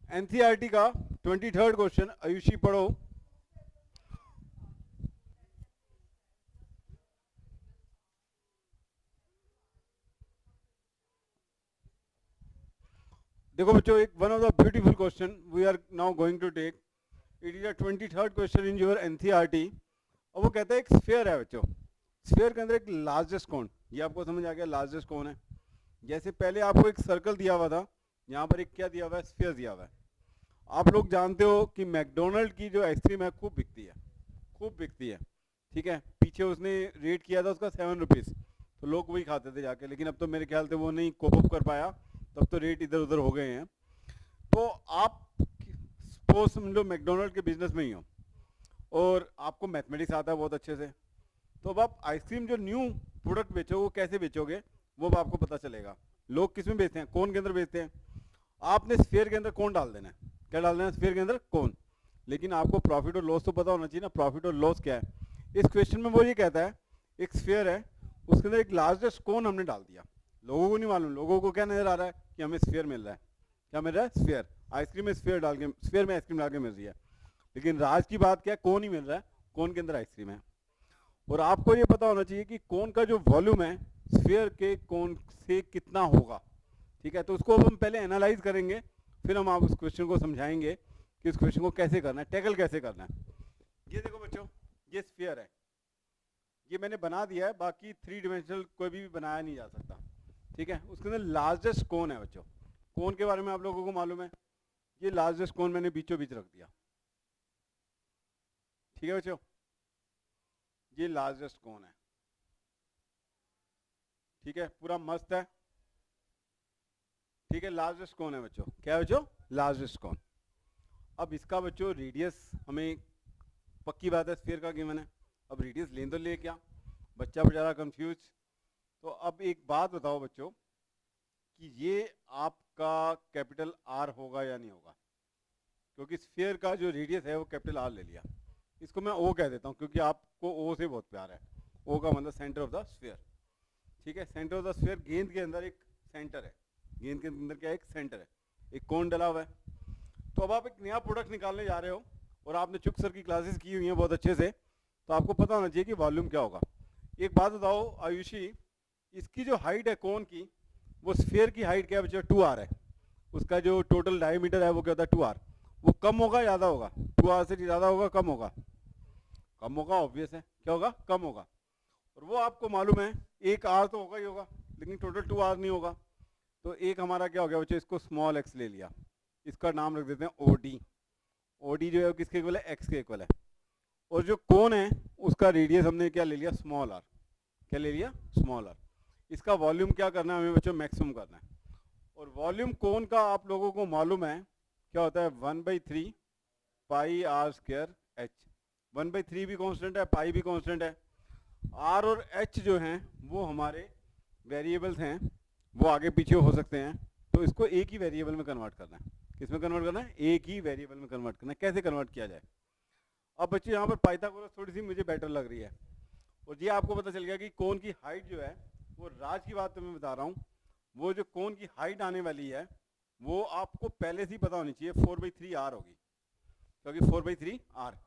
NCERT का 23rd question Ayushi पढ़ो। देखो बच्चों, एक one of the beautiful question we are now going to take, it is a 23rd question in your NCERT. और वो कहता है एक स्फीयर है बच्चों, स्फीयर के अंदर एक लार्जेस्ट कोन, ये आपको समझ आ गया लार्जेस्ट कोन है। जैसे पहले आपको एक सर्कल दिया हुआ था, यहाँ पर एक क्या दिया हुआ है, स्फीयर दिया हुआ है। आप लोग जानते हो कि मैकडोनल्ड की जो आइसक्रीम है खूब बिकती है, खूब बिकती है, ठीक है। पीछे उसने रेट किया था उसका 7 रुपीज़, तो लोग वही खाते थे जाके, लेकिन अब तो मेरे ख्याल से वो नहीं कोप अप कर पाया, तब तो रेट इधर उधर हो गए हैं। तो आप सपोज समझो मैकडोनल्ड के बिजनेस में ही हो और आपको मैथमेटिक्स आता है बहुत अच्छे से, तो अब आप आइसक्रीम जो न्यू प्रोडक्ट बेचोगे वो कैसे बेचोगे वो आपको पता चलेगा। लोग किस में बेचते हैं, कोन के अंदर बेचते हैं। आपने स्फीयर के अंदर कोन डाल देना है, क्या डाल देना है स्फीयर के अंदर, कोन। लेकिन आपको प्रॉफिट और लॉस तो पता होना चाहिए ना, प्रॉफिट और लॉस क्या है। इस क्वेश्चन में वो ये कहता है एक स्फीयर है, उसके अंदर एक लार्जेस्ट कोन हमने डाल दिया। लोगों को नहीं मालूम, लोगों को क्या नजर आ रहा है कि हमें स्फीयर मिल रहा है, क्या मिल रहा है, स्फीयर। आइसक्रीम में स्फीयर डाल के, स्फीयर में आइसक्रीम डाल के मिल रही है, लेकिन राज की बात क्या है, कोन ही मिल रहा है, कोन के अंदर आइसक्रीम है। और आपको ये पता होना चाहिए कि कोन का जो वॉल्यूम है स्फीयर के कोन से कितना होगा, ठीक है। तो उसको हम पहले एनालाइज करेंगे, फिर हम आप उस क्वेश्चन को समझाएंगे कि उस क्वेश्चन को कैसे करना है, टैकल कैसे करना है। ये देखो बच्चों, ये स्फीयर है, ये मैंने बना दिया है, बाकी 3 डिमेंशनल कोई भी बनाया नहीं जा सकता, ठीक है। उसके अंदर लार्जेस्ट कोन है बच्चों, कोन के बारे में आप लोगों को मालूम है, ये लार्जेस्ट कोन मैंने बीचों बीच रख दिया, ठीक है बच्चों, ये लार्जेस्ट कोन है, ठीक है, पूरा मस्त है, ठीक है। लार्जेस्ट कोन है बच्चों, क्या है बच्चों, लार्जेस्ट कोन। अब इसका बच्चों रेडियस हमें पक्की बात है स्फीयर का गिवन है, अब रेडियस लें तो ले क्या, बच्चा बेचारा कंफ्यूज। तो अब एक बात बताओ बच्चों कि ये आपका कैपिटल आर होगा या नहीं होगा, क्योंकि स्फीयर का जो रेडियस है वो कैपिटल आर ले लिया। इसको मैं ओ कह देता हूँ क्योंकि आपको ओ से बहुत प्यार है, ओ का मतलब सेंटर ऑफ द स्फीयर, ठीक है। सेंटर ऑफ द स्फीयर, गेंद के अंदर एक सेंटर है, गेंद के अंदर क्या है, एक सेंटर है, एक कोन डला हुआ है। तो अब आप एक नया प्रोडक्ट निकालने जा रहे हो और आपने चुक सर की क्लासेस की हुई हैं बहुत अच्छे से, तो आपको पता होना चाहिए कि वॉल्यूम क्या होगा। एक बात बताओ आयुषी, इसकी जो हाइट है कोन की, वो स्फीयर की हाइट क्या है बच्चों, 2r है। उसका जो टोटल डायमीटर है वो क्या होता है, 2r। वो कम होगा ज़्यादा होगा, 2r से ज़्यादा होगा कम होगा, कम होगा, ऑब्वियस है, क्या होगा, कम होगा। और वो आपको मालूम है एक आर तो होगा ही होगा, लेकिन टोटल 2r नहीं होगा। तो एक हमारा क्या हो गया बच्चों, इसको स्मॉल एक्स ले लिया, इसका नाम रख देते हैं ओडी। ओडी जो है किसके इक्वल है, एक्स के इक्वल है। और जो कोन है उसका रेडियस हमने क्या ले लिया, स्मॉल आर, क्या ले लिया, स्मॉल आर। इसका वॉल्यूम क्या करना है हमें बच्चों, मैक्सिमम करना है। और वॉल्यूम कोन का आप लोगों को मालूम है क्या होता है, 1/3 पाई आर स्क्वायर एच। 1/3 भी कांस्टेंट है, पाई भी कांस्टेंट है। आर और एच जो हैं वो हमारे वेरिएबल्स हैं, वो आगे पीछे हो सकते हैं, तो इसको एक ही वेरिएबल में कन्वर्ट करना है। किस में कन्वर्ट करना है, एक ही वेरिएबल में कन्वर्ट करना है। कैसे कन्वर्ट किया जाए, अब बच्चे यहाँ पर पाइथागोरस थोड़ी सी मुझे बेटर लग रही है। और ये आपको पता चल गया कि कोन की हाइट जो है, वो राज की बात तो मैं बता रहा हूँ, वो जो कोन की हाइट आने वाली है वो आपको पहले से ही पता होनी चाहिए, 4/3 आर होगी, क्योंकि 4/3 आर,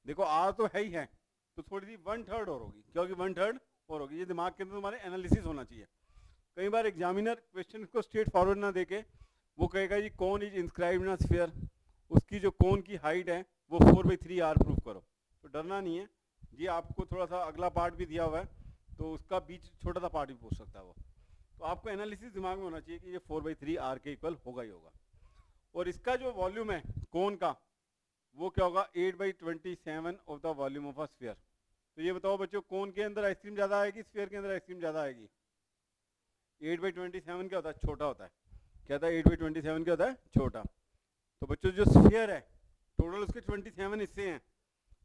देखो आर तो है ही है, तो थोड़ी सी 1/3 और होगी, क्योंकि 1/3 और होगी। ये दिमाग के अंदर तुम्हारे एनालिसिस होना चाहिए। कई बार एग्जामिनर क्वेश्चन को स्ट्रेट फॉरवर्ड ना देके वो कहेगा जी cone is inscribed in a sphere, उसकी जो कोन की हाइट है वो 4/3 आर प्रूव करो। तो डरना नहीं है, ये आपको थोड़ा सा अगला पार्ट भी दिया हुआ है, तो उसका बीच छोटा सा पार्ट भी पूछ सकता है वो। तो आपको एनालिसिस दिमाग में होना चाहिए कि ये 4/3 आर के इक्वल होगा ही होगा। और इसका जो वॉल्यूम है कोन का वो क्या होगा, 8/27 of the volume of a sphere. तो ये बताओ बच्चों, कोन के अंदर आइसक्रीम ज़्यादा आएगी, स्फीयर के अंदर आइसक्रीम ज़्यादा आएगी। 8/27 क्या होता है, छोटा होता है, क्या होता है 8/27 क्या होता है, छोटा। तो बच्चों जो स्फीयर है टोटल उसके 27 हिस्से हैं,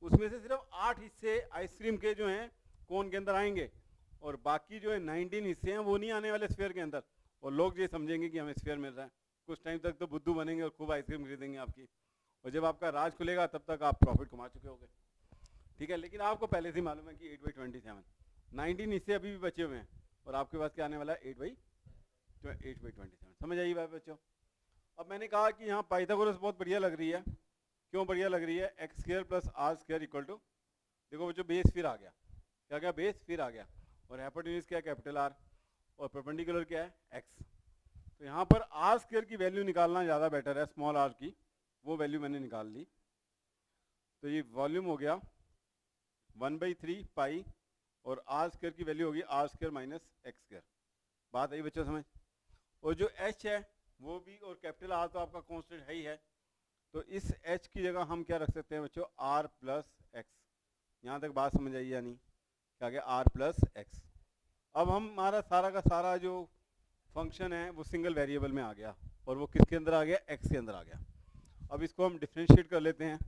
उसमें से सिर्फ 8 हिस्से आइसक्रीम के जो हैं कोन के अंदर आएंगे, और बाकी जो है 19 हिस्से हैं वो नहीं आने वाले स्फीयर के अंदर। और लोग ये समझेंगे कि हमें स्फीयर मिल रहा है, कुछ टाइम तक तो बुद्धू बनेंगे और खूब आइसक्रीम खरीदेंगे आपकी, और जब आपका राज खुलेगा तब तक आप प्रॉफिट कमा चुके होंगे, ठीक है। लेकिन आपको पहले से ही मालूम है कि 8/27, 19 हिस्से अभी भी बचे हुए हैं, और आपके पास क्या आने वाला है, 8/27। समझ आई बात बच्चों। अब मैंने कहा कि यहाँ पाइथागोरस बहुत बढ़िया लग रही है। क्यों बढ़िया लग रही है? X square plus r square equal to, देखो बच्चों बेस फिर आ गया, क्या क्या बेस फिर आ गया, और हाइपोटेन्यूज क्या है? कैपिटल आर, और परपेंडिकुलर क्या है? एक्स। तो यहाँ पर आर स्क्वायर की वैल्यू निकालना ज़्यादा बेटर है, स्मॉल आर की, वो वैल्यू मैंने निकाल ली। तो ये वॉल्यूम हो गया 1/3 पाई, और आर स्क्वायर की वैल्यू होगी r square minus x square. बात आई बच्चों समझ? और जो एच है वो भी, और कैपिटल आर तो आपका कॉन्स्टेंट है ही है, तो इस एच की जगह हम क्या रख सकते हैं बच्चों? R plus x. यहाँ तक बात समझ आई या नहीं? क्या गया? R plus x. अब हमारा सारा का सारा जो फंक्शन है वो सिंगल वेरिएबल में आ गया, और वो किसके अंदर आ गया? एक्स के अंदर आ गया। अब इसको हम डिफ्रेंशिएट कर लेते हैं।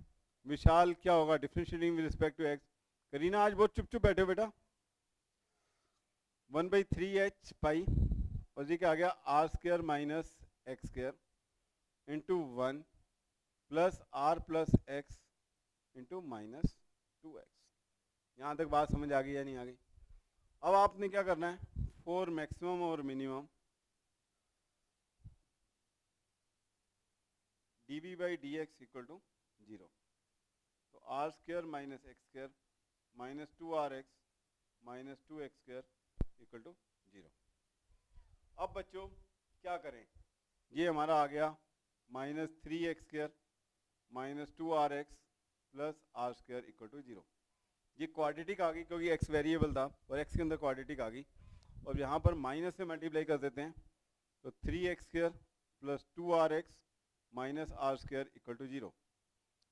विशाल क्या होगा differentiating with respect to x? Kareena आज बहुत चुप चुप बैठे हो बेटा। 1/3h पाई, और ये क्या आ गया? R square minus x square into 1 plus r plus x into minus 2x। यहाँ तक बात समझ आ गई या नहीं आ गई? अब आपने क्या करना है? फॉर मैक्सिमम और minimum dv by d x equal to 0, तो r square minus x square minus 2rx minus 2x square equal to 0। अब बच्चों क्या करें? ये हमारा आ गया minus 3x square minus 2rx plus r square equal to 0। ये क्वाड्रेटिक आ गई क्योंकि x वेरिएबल था और x के अंदर क्वाड्रेटिक आ गई। और यहाँ पर माइनस से मल्टीप्लाई कर देते हैं, तो 3x square plus 2rx minus r square equal to 0।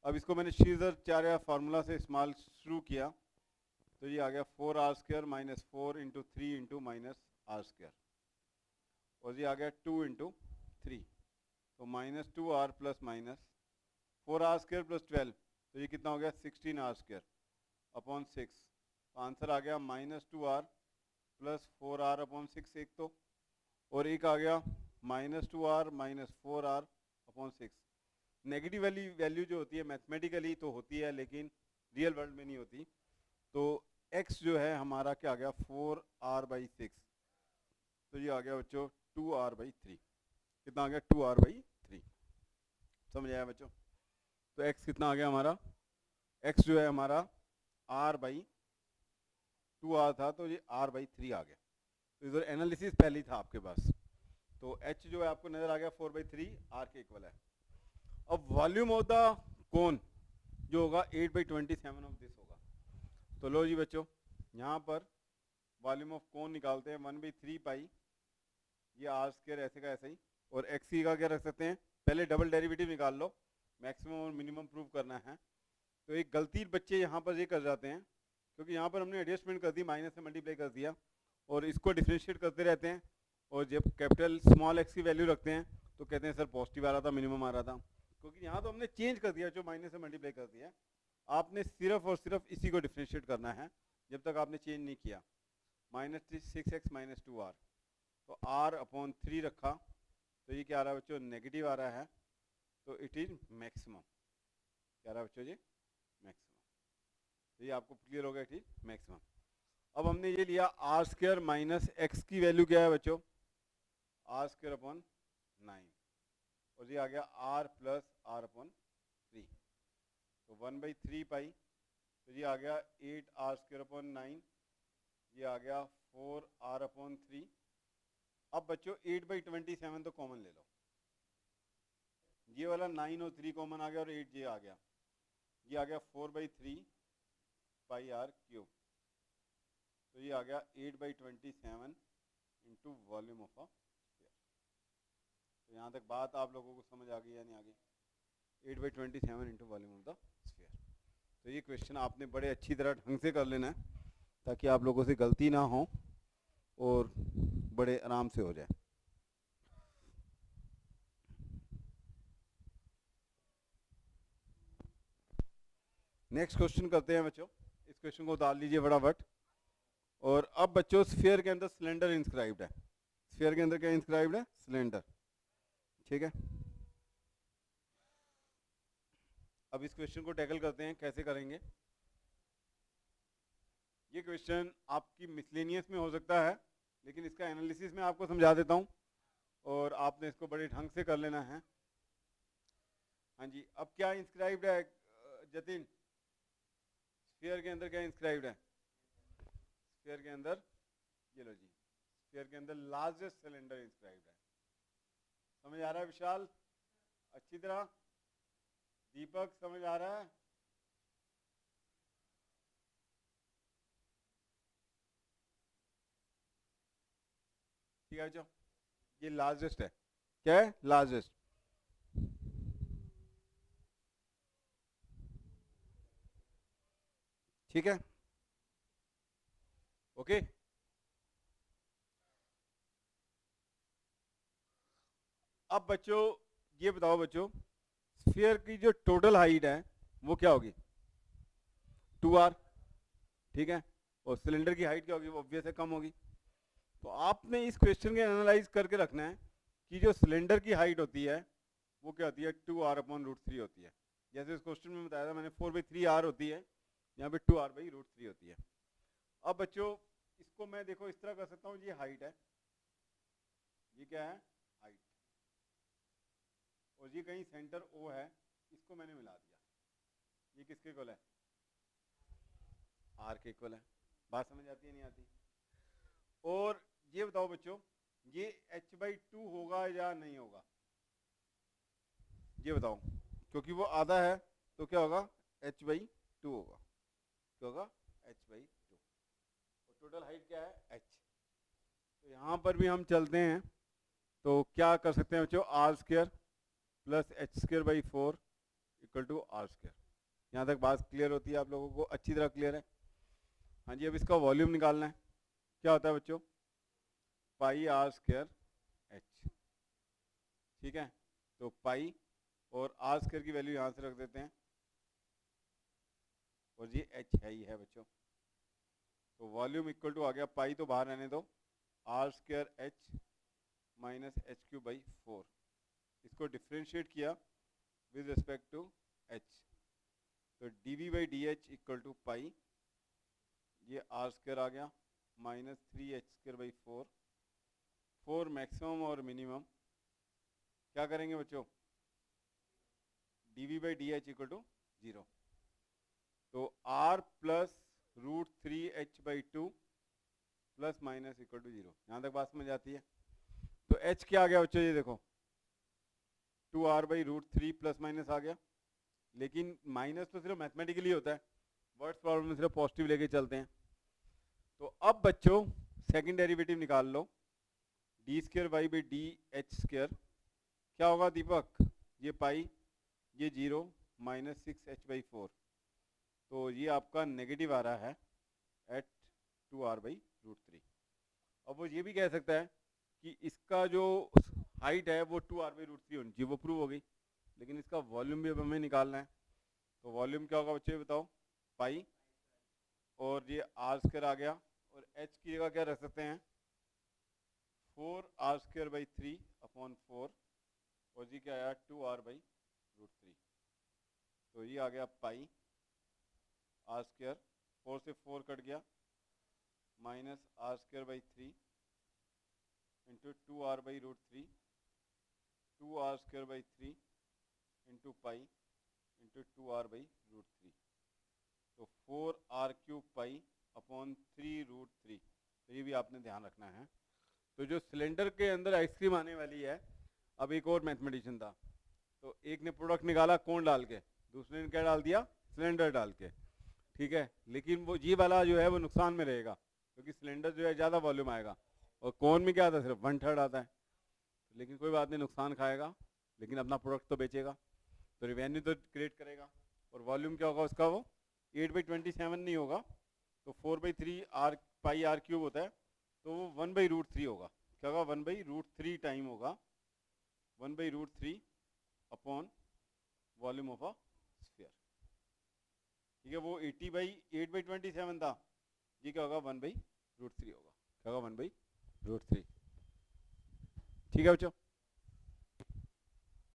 अब इसको मैंने श्रीधराचार्य फार्मूला से इस्तेमाल शुरू किया, तो ये आ गया 4r square minus 4 into 3 into minus r square, और ये आ गया 2 इंटू 3, तो minus 2r plus minus 4r square plus 12, तो ये कितना हो गया? 16r square upon 6। तो आंसर आ गया minus 2r plus 4r upon 6 एक तो, और एक आ गया minus 2r minus 4r upon 6। Negative वाली वैल्यू जो होती है मैथमेटिकली तो होती है लेकिन रियल वर्ल्ड में नहीं होती। तो x जो है हमारा क्या आ गया? 4r/6, तो ये आ गया बच्चों 2r/3। कितना आ गया? 2r/3। समझ आया बच्चों? तो x कितना आ गया हमारा? x जो है हमारा r/2r था, तो ये r/3 आ गया। तो इधर एनालिसिस पहले ही था आपके पास, तो h जो है आपको नजर आ गया 4/3 r के इक्वल है। अब वॉल्यूम ऑफ द कोन जो होगा 8/27 ऑफ दिस होगा। तो लो जी बच्चों, यहाँ पर वॉल्यूम ऑफ कोन निकालते हैं 1/3 पाई, ये आर स्क्वायर ऐसे का ऐसे ही, और एक्स का क्या रख सकते हैं? पहले डबल डेरिवेटिव निकाल लो, मैक्सिमम और मिनिमम प्रूव करना है। तो एक गलती बच्चे यहाँ पर ये कर जाते हैं, क्योंकि यहाँ पर हमने एडजस्टमेंट कर दी, माइनस से मल्टीप्लाई कर दिया, और इसको डिफ्रेंशिएट करते रहते हैं, और जब कैपिटल स्मॉल एक्स की वैल्यू रखते हैं तो कहते हैं सर पॉजिटिव आ रहा था, मिनिमम आ रहा था, क्योंकि यहाँ तो हमने चेंज कर दिया, जो माइनस से मल्टीप्लाई कर दिया। आपने सिर्फ और सिर्फ इसी को डिफ्रेंशिएट करना है जब तक आपने चेंज नहीं किया। -6x माइनस 2r, तो r अपॉन 3 रखा, तो ये क्या आ रहा है बच्चों? नेगेटिव आ रहा है, तो इट इज मैक्सिमम। क्या आ रहा है बच्चों? जी मैक्सिमम। तो ये आपको क्लियर होगा, इट इज मैक्सिमम। अब हमने ये लिया आर स्क्वायर माइनस एक्स की वैल्यू क्या है बच्चों? आर स्क्वायर अपॉन 9, और ये आ गया आर प्लस आर अपॉन 3, तो 1/3 पाई, तो ये आ गया 8r स्क्वायर अपॉन 9, ये आ गया 4r अपॉन 3। अब बच्चों 8/27 तो कॉमन ले लो, ये वाला 9 और 3 कॉमन आ गया, और 8 ये आ गया, ये आ गया 4/3 पाई r क्यूब, तो ये आ गया 8/27 into volume of a sphere. तो यहाँ तक बात आप लोगों को समझ आ गई या नहीं आ गई? 8/27 into volume of the sphere. तो ये क्वेश्चन आपने बड़े अच्छी तरह ढंग से कर लेना है, ताकि आप लोगों से गलती ना हो और बड़े आराम से हो जाए। नेक्स्ट क्वेश्चन करते हैं बच्चों, इस क्वेश्चन को डाल लीजिए फटाफट। और अब बच्चों स्फीयर के अंदर सिलेंडर इंस्क्राइब्ड है, स्फीयर के अंदर क्या इंस्क्राइब्ड है? सिलेंडर, ठीक है। अब इस क्वेश्चन को टैकल करते हैं, कैसे करेंगे? ये क्वेश्चन आपकी मिसलेनियस में हो सकता है, लेकिन इसका एनालिसिस मैं आपको समझा देता हूँ, और आपने इसको बड़े ढंग से कर लेना है। हाँ जी, अब क्या इंस्क्राइब्ड है जतिन? स्फीयर के अंदर क्या इंस्क्राइब्ड है? स्फीयर के अंदर, ये लो जी, स्फीयर के अंदर लार्जेस्ट सिलेंडर इंस्क्राइब्ड है। समझ आ रहा है विशाल अच्छी तरह? दीपक समझ आ रहा है? ठीक है बच्चों, ये लार्जेस्ट है। क्या है? लार्जेस्ट। ठीक है, ओके। अब बच्चों ये बताओ बच्चों, स्फीयर की जो टोटल हाइट है वो क्या होगी? 2r, ठीक है। और सिलेंडर की हाइट क्या होगी? वो ऑब्वियस है कम होगी। तो आपने इस क्वेश्चन के एनालाइज करके रखना है कि जो सिलेंडर की हाइट होती है वो क्या होती है? 2r/√3 होती है। जैसे इस क्वेश्चन में बताया था मैंने, 4/3r होती है, यहाँ पे 2r/√3 होती है। अब बच्चों इसको मैं देखो इस तरह कर सकता हूँ, ये हाइट है, ये क्या है? हाइट। और ये कहीं सेंटर O है, इसको मैंने मिला दिया। ये किसके इक्वल है? r के इक्वल है। बात समझ आती है नहीं आती? और ये बताओ बच्चों, ये h/2 होगा या नहीं होगा? ये बताओ, क्योंकि वो आधा है तो क्या होगा? h/2 होगा। क्या होगा? h/2। और टोटल हाइट क्या है? h। तो यहाँ पर भी हम चलते हैं, तो क्या कर सकते हैं बच्चों? r² plus h²/4 equal to r²। यहाँ तक बात क्लियर होती है आप लोगों को? अच्छी तरह क्लियर है? हाँ जी, अब इसका वॉल्यूम निकालना है। क्या होता है बच्चों? पाई r² h। ठीक है, तो पाई और r² की वैल्यू यहाँ से रख देते हैं, और ये h है ही है बच्चों। तो वॉल्यूम इक्वल टू आ गया, पाई तो बाहर रहने दो, r² h माइनस h³/4। इसको डिफ्रेंशिएट किया विद रिस्पेक्ट टू h, तो dv/dh इक्वल टू पाई, ये r² आ गया माइनस 3h²/4। 4 मैक्सिमम और मिनिमम, क्या करेंगे बच्चों? dv/dh equal to 0। तो r plus √3h/2 plus minus equal to 0। यहाँ तक बात समझ आती है? तो h क्या आ गया बच्चों? ये देखो 2r/√3 प्लस माइनस आ गया, लेकिन माइनस तो सिर्फ मैथमेटिकली होता है, वर्ड्स प्रॉब्लम में सिर्फ पॉजिटिव लेके चलते हैं। तो अब बच्चों सेकंड डेरिवेटिव निकाल लो, d²y/dh²। क्या होगा दीपक? ये पाई, ये 0 माइनस 6h/4। तो ये आपका नेगेटिव आ रहा है एट 2r/√3। अब वो ये भी कह सकता है कि इसका जो हाइट है वो 2r/√3 होनी चाहिए, वो प्रूव हो गई, लेकिन इसका वॉल्यूम भी अब हमें निकालना है। तो वॉल्यूम क्या होगा बच्चे बताओ? पाई, और ये r² आ गया, और h की जगह क्या रख सकते हैं? 4r²/3/4, और जी क्या आया? 2r/√3। तो ये आ गया पाई r², 4 से 4 कट गया, minus r²/3 into 2r/√3, 2r²/3 into pi into 2r/√3। तो 4r³ पाई अपॉन 3√3। तो ये भी आपने ध्यान रखना है। तो जो सिलेंडर के अंदर आइसक्रीम आने वाली है, अब एक और मैथमेटिशियन था, तो एक ने प्रोडक्ट निकाला कोन डाल के, दूसरे ने क्या डाल दिया? सिलेंडर डाल के। ठीक है, लेकिन वो ये वाला जो है वो नुकसान में रहेगा, क्योंकि सिलेंडर जो है ज़्यादा वॉल्यूम आएगा, और कोन में क्या आता है? सिर्फ 1/3 आता है। लेकिन कोई बात नहीं, नुकसान खाएगा, लेकिन अपना प्रोडक्ट तो बेचेगा, तो रिवेन्यू तो क्रिएट करेगा। और वॉल्यूम क्या होगा उसका? वो 8/27 नहीं होगा, तो 4/3 r पाई r³ होता है, तो वो 1/√3 होगा। क्या होगा? 1/√3 टाइम होगा, 1/√3 upon volume of a sphere. ठीक है, वो 8/27 था, ये क्या होगा? 1/√3 होगा। क्या होगा? 1/√3। ठीक है बच्चों?